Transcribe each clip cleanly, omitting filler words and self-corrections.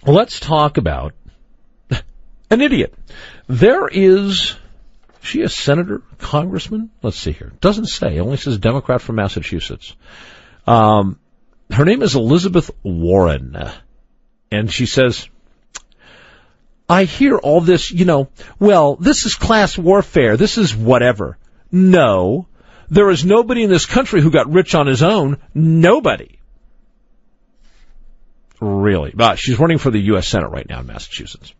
let's talk about an idiot. Is she a senator, congressman? Let's see here. Doesn't say. It only says Democrat from Massachusetts. Her name is Elizabeth Warren. And she says, I hear all this, this is class warfare. This is whatever. No. There is nobody in this country who got rich on his own. Nobody. Really. But she's running for the U.S. Senate right now in Massachusetts.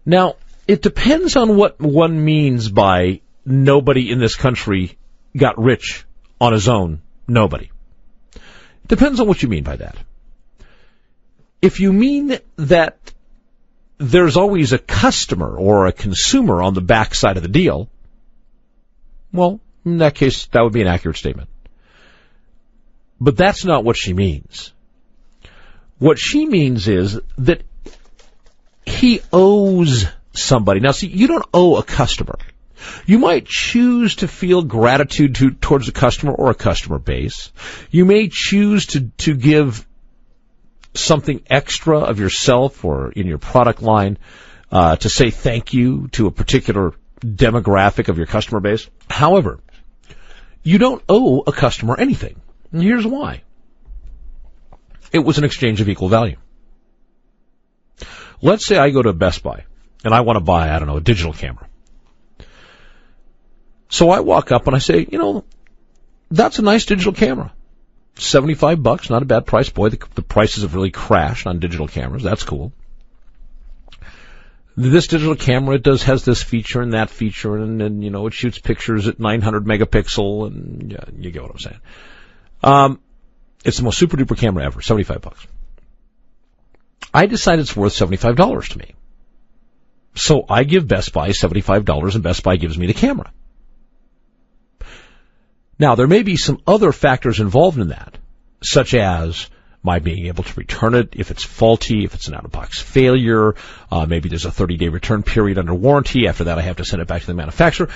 Now, it depends on what one means by nobody in this country got rich on his own. Nobody. It depends on what you mean by that. If you mean that there's always a customer or a consumer on the backside of the deal, well, in that case, that would be an accurate statement. But that's not what she means. What she means is that he owes somebody. Now, see, you don't owe a customer. You might choose to feel gratitude towards a customer or a customer base. You may choose to give something extra of yourself or in your product line to say thank you to a particular demographic of your customer base. However, you don't owe a customer anything. And here's why. It was an exchange of equal value. Let's say I go to Best Buy and I want to buy, a digital camera. So I walk up and I say, that's a nice digital camera. $75, not a bad price. Boy, the prices have really crashed on digital cameras. That's cool. This digital camera has this feature and that feature, and it shoots pictures at 900 megapixel, and yeah, you get what I'm saying. It's the most super duper camera ever, $75. I decide it's worth $75 to me. So I give Best Buy $75, and Best Buy gives me the camera. Now, there may be some other factors involved in that, such as my being able to return it if it's faulty, if it's an out-of-box failure. Maybe there's a 30-day return period under warranty. After that, I have to send it back to the manufacturer.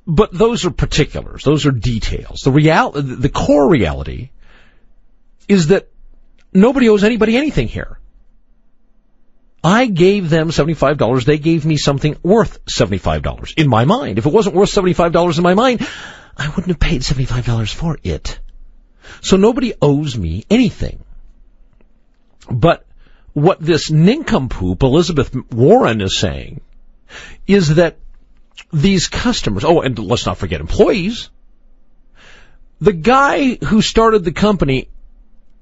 But those are particulars. Those are details. The core reality is that nobody owes anybody anything here. I gave them $75. They gave me something worth $75 in my mind. If it wasn't worth $75 in my mind, I wouldn't have paid $75 for it. So nobody owes me anything. But what this nincompoop, Elizabeth Warren, is saying is that these customers, and let's not forget employees, the guy who started the company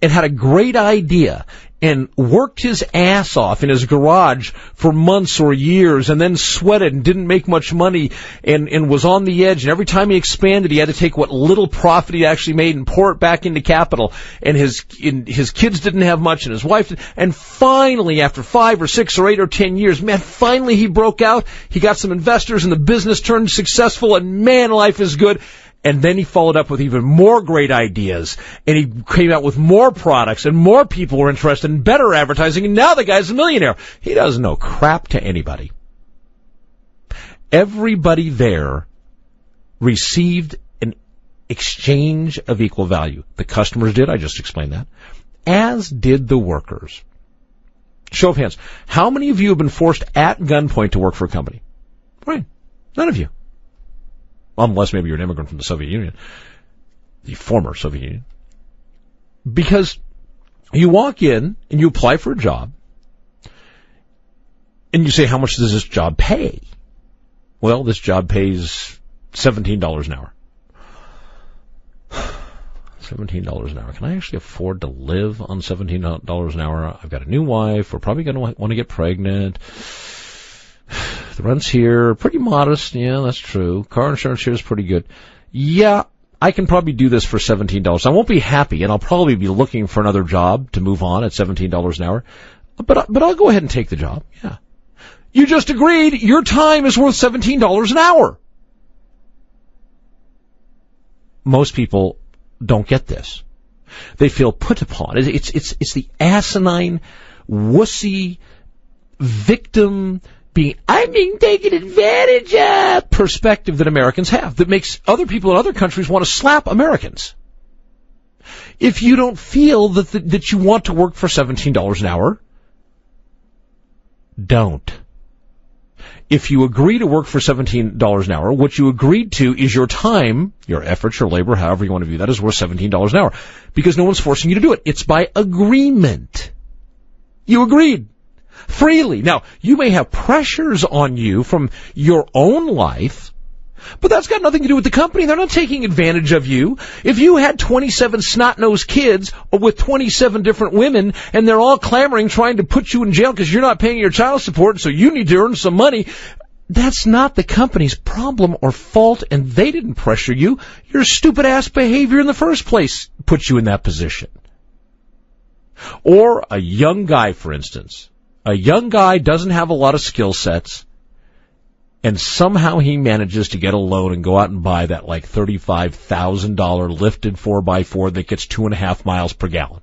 and had a great idea and worked his ass off in his garage for months or years and then sweated and didn't make much money and was on the edge, and every time he expanded he had to take what little profit he actually made and pour it back into capital, and his kids didn't have much and his wife did, and finally after 5 or 6 or 8 or 10 years, finally he broke out, he got some investors and the business turned successful, and life is good. And then he followed up with even more great ideas, and he came out with more products, and more people were interested in better advertising, and now the guy's a millionaire. He doesn't know crap to anybody. Everybody there received an exchange of equal value. The customers did, I just explained that, as did the workers. Show of hands. How many of you have been forced at gunpoint to work for a company? Right. None of you. Unless maybe you're an immigrant from the Soviet Union, the former Soviet Union. Because you walk in and you apply for a job and you say, how much does this job pay? Well, this job pays $17 an hour. $17 an hour. Can I actually afford to live on $17 an hour? I've got a new wife. We're probably going to want to get pregnant. The rent's here, pretty modest. Yeah, that's true. Car insurance here is pretty good. Yeah, I can probably do this for $17. I won't be happy, and I'll probably be looking for another job to move on at $17 an hour. But I'll go ahead and take the job. Yeah. You just agreed your time is worth $17 an hour. Most people don't get this. They feel put upon. It's the asinine, wussy, victim I'm being taken advantage of perspective that Americans have that makes other people in other countries want to slap Americans. If you don't feel that you want to work for $17 an hour, don't. If you agree to work for $17 an hour, what you agreed to is your time, your efforts, your labor, however you want to view that, is worth $17 an hour. Because no one's forcing you to do it. It's by agreement. You agreed. Freely. Now, you may have pressures on you from your own life, but that's got nothing to do with the company. They're not taking advantage of you. If you had 27 snot-nosed kids with 27 different women, and they're all clamoring, trying to put you in jail because you're not paying your child support, so you need to earn some money, that's not the company's problem or fault, and they didn't pressure you. Your stupid-ass behavior in the first place put you in that position. Or a young guy, for instance. A young guy doesn't have a lot of skill sets, and somehow he manages to get a loan and go out and buy that like $35,000 lifted 4x4 that gets 2.5 miles per gallon.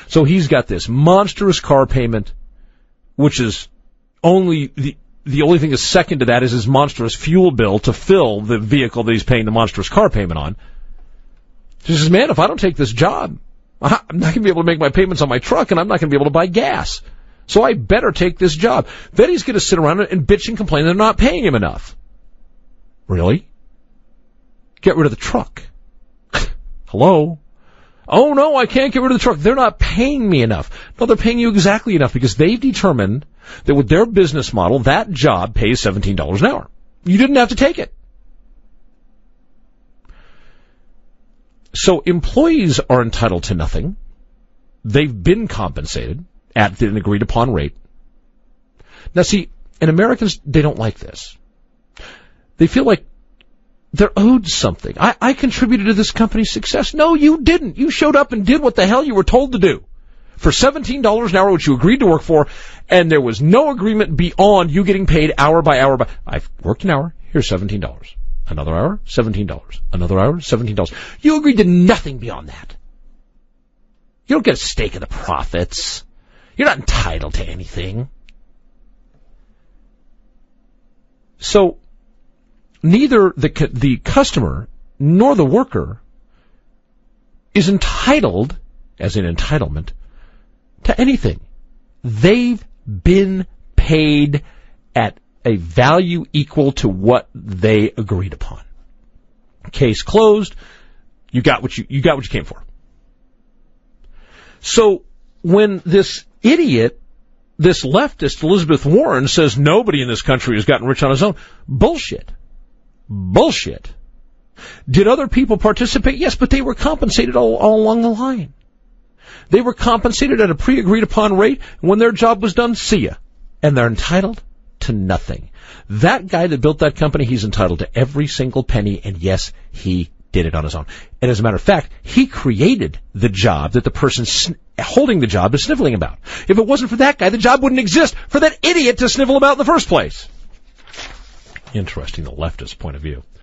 So he's got this monstrous car payment, which is only the only thing that's second to that is his monstrous fuel bill to fill the vehicle that he's paying the monstrous car payment on. He says, man, if I don't take this job, I'm not going to be able to make my payments on my truck, and I'm not going to be able to buy gas. So I better take this job. Then he's going to sit around and bitch and complain they're not paying him enough. Really? Get rid of the truck. Hello? Oh, no, I can't get rid of the truck. They're not paying me enough. No, they're paying you exactly enough because they've determined that with their business model, that job pays $17 an hour. You didn't have to take it. So employees are entitled to nothing. They've been compensated at an agreed-upon rate. Now, see, and Americans, they don't like this. They feel like they're owed something. I contributed to this company's success. No, you didn't. You showed up and did what the hell you were told to do for $17 an hour, which you agreed to work for, and there was no agreement beyond you getting paid hour by hour. I've worked an hour. Here's $17. Another hour, $17. Another hour, $17. You agreed to nothing beyond that. You don't get a stake in the profits. You're not entitled to anything. So neither the customer nor the worker is entitled, as in entitlement, to anything. They've been paid at a value equal to what they agreed upon. Case closed. You got what you came for. So when this idiot, this leftist Elizabeth Warren says nobody in this country has gotten rich on his own, bullshit. Bullshit. Did other people participate? Yes, but they were compensated all along the line. They were compensated at a pre-agreed upon rate. When their job was done, see ya. And they're entitled to nothing. That guy that built that company, he's entitled to every single penny, and yes, he did it on his own. And as a matter of fact, he created the job that the person holding the job is sniveling about. If it wasn't for that guy, the job wouldn't exist for that idiot to snivel about in the first place. Interesting, the leftist point of view.